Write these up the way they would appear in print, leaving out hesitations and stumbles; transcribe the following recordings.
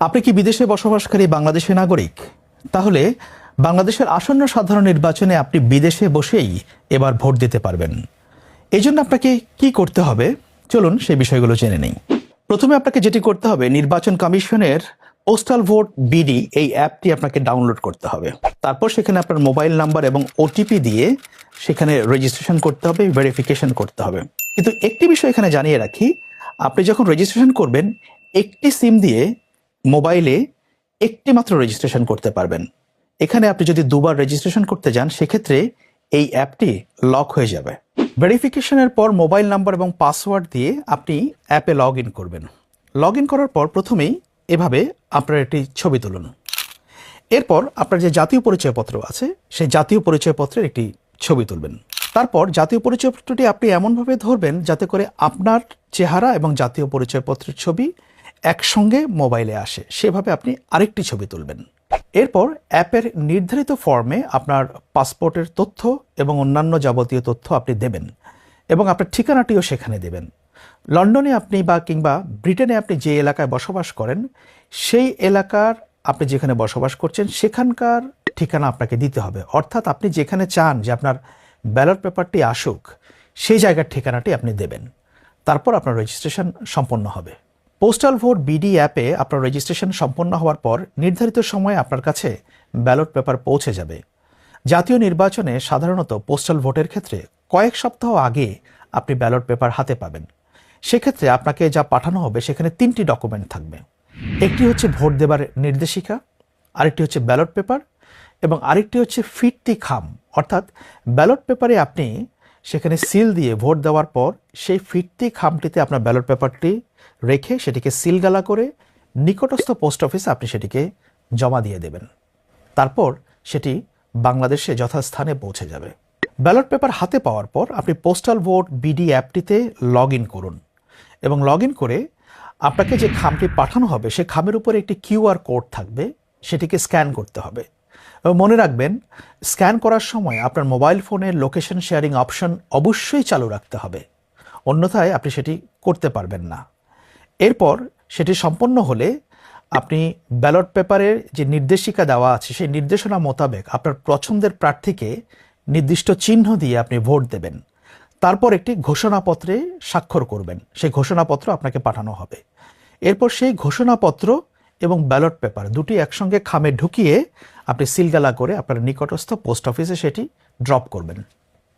আপনি কি বিদেশে বসবাসকারী বাংলাদেশী নাগরিক? তাহলে বাংলাদেশের আসন্ন সাধারণ নির্বাচনে আপনি বিদেশে বসেই এবার ভোট দিতে পারবেন। এই জন্য আপনাকে কি করতে হবে, চলুন সেই বিষয়গুলো জেনে নেই। প্রথমে আপনাকে যেটি করতে হবে, নির্বাচন কমিশনের পোস্টাল ভোট বিডি এই অ্যাপটি আপনাকে ডাউনলোড করতে হবে। তারপর সেখানে আপনার মোবাইল নাম্বার এবং ওটিপি দিয়ে সেখানে রেজিস্ট্রেশন করতে হবে, ভেরিফিকেশন করতে হবে। কিন্তু একটি বিষয় এখানে জানিয়ে রাখি, আপনি যখন রেজিস্ট্রেশন করবেন একটি সিম দিয়ে মোবাইলে একটি মাত্র রেজিস্ট্রেশন করতে পারবেন। এখানে আপনি যদি দুবার রেজিস্ট্রেশন করতে যান সেক্ষেত্রে এই অ্যাপটি লক হয়ে যাবে। ভেরিফিকেশনের পর মোবাইল নাম্বার এবং পাসওয়ার্ড দিয়ে আপনি অ্যাপে লগ ইন করবেন। লগ ইন করার পর প্রথমেই এভাবে আপনার একটি ছবি তুলুন। এরপর আপনার যে জাতীয় পরিচয়পত্র আছে সেই জাতীয় পরিচয়পত্রের একটি ছবি তুলবেন। তারপর জাতীয় পরিচয়পত্রটি আপনি এমনভাবে ধরবেন যাতে করে আপনার চেহারা এবং জাতীয় পরিচয়পত্রের ছবি একসঙ্গে মোবাইলে আসে, সেভাবে আপনি আরেকটি ছবি তুলবেন। এরপর অ্যাপের নির্ধারিত ফর্মে আপনার পাসপোর্টের তথ্য এবং অন্যান্য যাবতীয় তথ্য আপনি দেবেন এবং আপনার ঠিকানাটিও সেখানে দেবেন। লন্ডনে আপনি কিংবা ব্রিটেনে আপনি যে এলাকায় বসবাস করেন সেই এলাকার আপনি যেখানে বসবাস করছেন সেখানকার ঠিকানা আপনাকে দিতে হবে। অর্থাৎ আপনি যেখানে চান যে আপনার ব্যালট পেপারটি আসুক সেই জায়গার ঠিকানাটি আপনি দেবেন। তারপর আপনার রেজিস্ট্রেশন সম্পন্ন হবে। পোস্টাল ভোট বিডি অ্যাপে আপনার রেজিস্ট্রেশন সম্পন্ন হওয়ার পর নির্ধারিত সময়ে আপনার কাছে ব্যালট পেপার পৌঁছে যাবে। জাতীয় নির্বাচনে সাধারণত পোস্টাল ভোটের ক্ষেত্রে কয়েক সপ্তাহ আগে আপনি ব্যালট পেপার হাতে পাবেন। সেক্ষেত্রে আপনাকে যা পাঠানো হবে সেখানে 3টি ডকুমেন্ট থাকবে। একটি হচ্ছে ভোট দেবার নির্দেশিকা, আরেকটি হচ্ছে ব্যালট পেপার এবং আরেকটি হচ্ছে ফিরতি খাম। অর্থাৎ ব্যালট পেপারে আপনি সেখানে সিল দিয়ে ভোট দেওয়ার পর সেই ফিরতি খামটিতে আপনার ব্যালট পেপারটি রেখে সেটিকে সিলগালা করে নিকটস্থ পোস্ট অফিসে আপনি সেটিকে জমা দিয়ে দেবেন। তারপর সেটি বাংলাদেশে যথাস্থানে পৌঁছে যাবে। ব্যালট পেপার হাতে পাওয়ার পর আপনি পোস্টাল ভোট বিডি অ্যাপটিতে লগ ইন করুন এবং লগ ইন করে আপনাকে যে খামটি পাঠানো হবে সে খামের উপরে একটি কিউআর কোড থাকবে, সেটিকে স্ক্যান করতে হবে। এবং মনে রাখবেন, স্ক্যান করার সময় আপনার মোবাইল ফোনের লোকেশন শেয়ারিং অপশন অবশ্যই চালু রাখতে হবে, অন্যথায় আপনি সেটি করতে পারবেন না। এরপর সেটি সম্পন্ন হলে আপনি ব্যালট পেপারের যে নির্দেশিকা দেওয়া আছে সেই নির্দেশনা মোতাবেক আপনার পছন্দের প্রার্থীকে নির্দিষ্ট চিহ্ন দিয়ে আপনি ভোট দেবেন। তারপর একটি ঘোষণাপত্রে স্বাক্ষর করবেন, সেই ঘোষণাপত্র আপনাকে পাঠানো হবে। এরপর সেই ঘোষণাপত্র এবং ব্যালট পেপার দুটি একসঙ্গে খামে ঢুকিয়ে আপনি সিলগালা করে আপনার নিকটস্থ পোস্ট অফিসে সেটি ড্রপ করবেন।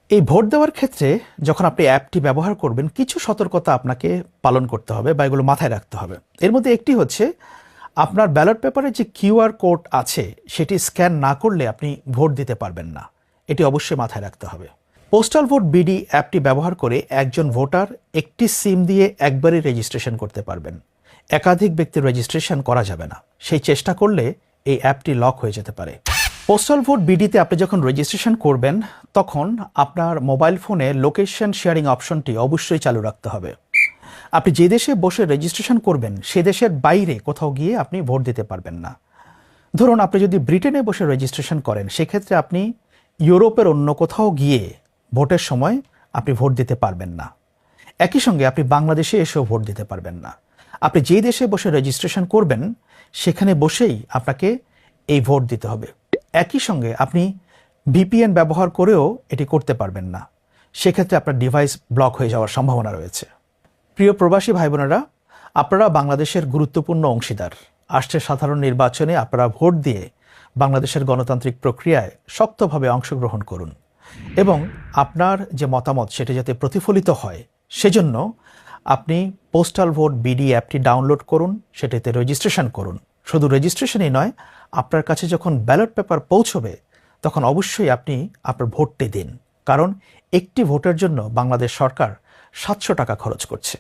এই ভোট দেওয়ার ক্ষেত্রে যখন আপনি অ্যাপটি ব্যবহার করবেন কিছু সতর্কতা আপনাকে পালন করতে হবে বা এগুলো মাথায় রাখতে হবে। এর মধ্যে একটি হচ্ছে, আপনার ব্যালট পেপারে যে কিউআর কোড আছে সেটি স্ক্যান না করলে আপনি ভোট দিতে পারবেন না, এটি অবশ্যই মাথায় রাখতে হবে। পোস্টাল ভোট বিডি অ্যাপটি ব্যবহার করে একজন ভোটার একটি সিম দিয়ে একবারই রেজিস্ট্রেশন করতে পারবেন, একাধিক ব্যক্তির রেজিস্ট্রেশন করা যাবে না। সেই চেষ্টা করলে এই অ্যাপটি লক হয়ে যেতে পারে। পোস্টাল ভোট বিডিতে আপনি যখন রেজিস্ট্রেশন করবেন তখন আপনার মোবাইল ফোনে লোকেশন শেয়ারিং অপশনটি অবশ্যই চালু রাখতে হবে। আপনি যে দেশে বসে রেজিস্ট্রেশন করবেন সে দেশের বাইরে কোথাও গিয়ে আপনি ভোট দিতে পারবেন না। ধরুন আপনি যদি ব্রিটেনে বসে রেজিস্ট্রেশন করেন সেক্ষেত্রে আপনি ইউরোপের অন্য কোথাও গিয়ে ভোটের সময় আপনি ভোট দিতে পারবেন না। একই সঙ্গে আপনি বাংলাদেশে এসেও ভোট দিতে পারবেন না। আপনি যে দেশে বসে রেজিস্ট্রেশন করবেন সেখানে বসেই আপনাকে এই ভোট দিতে হবে। একই সঙ্গে আপনি ভিপিএন ব্যবহার করেও এটি করতে পারবেন না, সেক্ষেত্রে আপনার ডিভাইস ব্লক হয়ে যাওয়ার সম্ভাবনা রয়েছে। প্রিয় প্রবাসী ভাই বোনেরা, আপনারা বাংলাদেশের গুরুত্বপূর্ণ অংশীদার। আসছে সাধারণ নির্বাচনে আপনারা ভোট দিয়ে বাংলাদেশের গণতান্ত্রিক প্রক্রিয়ায় শক্তভাবে অংশগ্রহণ করুন এবং আপনার যে মতামত সেটি যাতে প্রতিফলিত হয় সেজন্য আপনি পোস্টাল ভোট বিডি অ্যাপটি ডাউনলোড করুন, সেটিতে রেজিস্ট্রেশন করুন। শুধু রেজিস্ট্রেশনই নয়, আপনার কাছে যখন ব্যালট পেপার পৌঁছবে তখন অবশ্যই আপনি আপনার ভোটটি দিন, কারণ একটি ভোটের জন্য বাংলাদেশ সরকার 700 টাকা খরচ করছে।